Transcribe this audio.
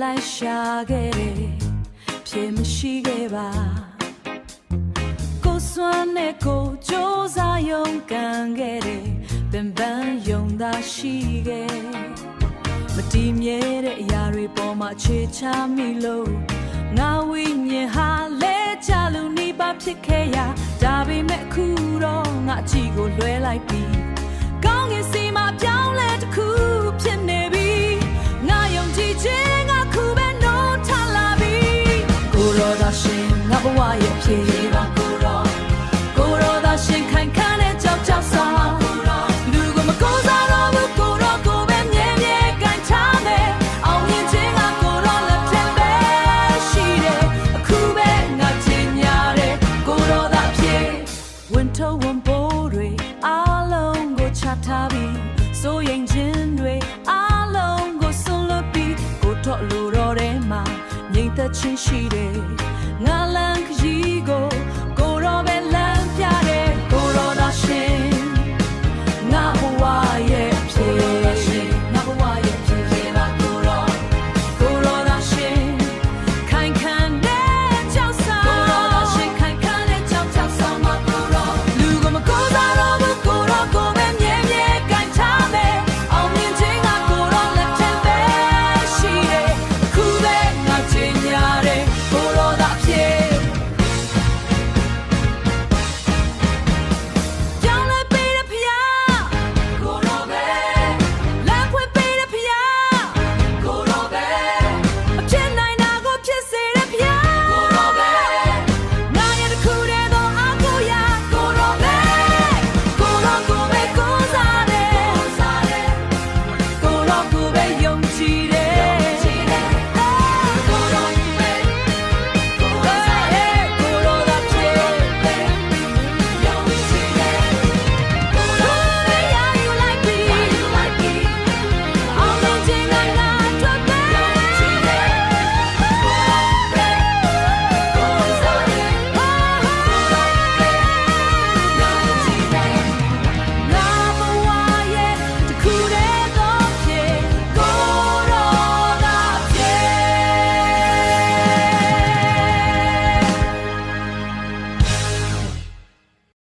လိုက်ရှာခဲ့တယ်ဖြစ်မရှိခဲ့ပါကိုစွမ်းနဲ့ကိုကြိုးစားရုံကန်ခဲ့တယ်ပင်ပန်းယုံသာရှိခဲ့မတည်မြဲတဲ့အရာတွေပေါ်မှာခြေချမိလို့ငါဝိညာဉ်ဟာလဲချလို့နေပါဖြစ်ခဲ့ရဒါပေမဲ့အခုတော့ငါအကြည့်ကိုလွှဲလိုက်ပြီကောင်းကင်စီမှာပြောင်းလဲတစ်ခုဖြစ်နေပြီငါယုံကြည်ခြင်းငါခုပဲနှုတ်ထလာပြီကိုရောသာရှင်ငါဘဝရဲ့ဖြေပါကိုရောသာရှင်ခိုင်ခန့်တဲ့ကြောက်ကြောက်စားလူကိုမကိုးစားတော့ဘူးကိုရောကိုပဲမြဲမြဲကန်ချမယ်အောင်မြင်ခြင်းကကိုရောလက်ထက်ပဲရှိတယ်အခုပဲငါချင်ညာတယ်ကိုရောသာဖြေဝင်ထုတ်ဝင်ပိုးတွေအားလုံးကိုချထားပြီးစိုးရင်ခြင်းတွေအားလုံးကိုဆွလွတ်ပြီးကိုတော့လူတော်ထဲမှာငြိမ်သက်ခြင်းရှိတယ်ငါလန်ခရီ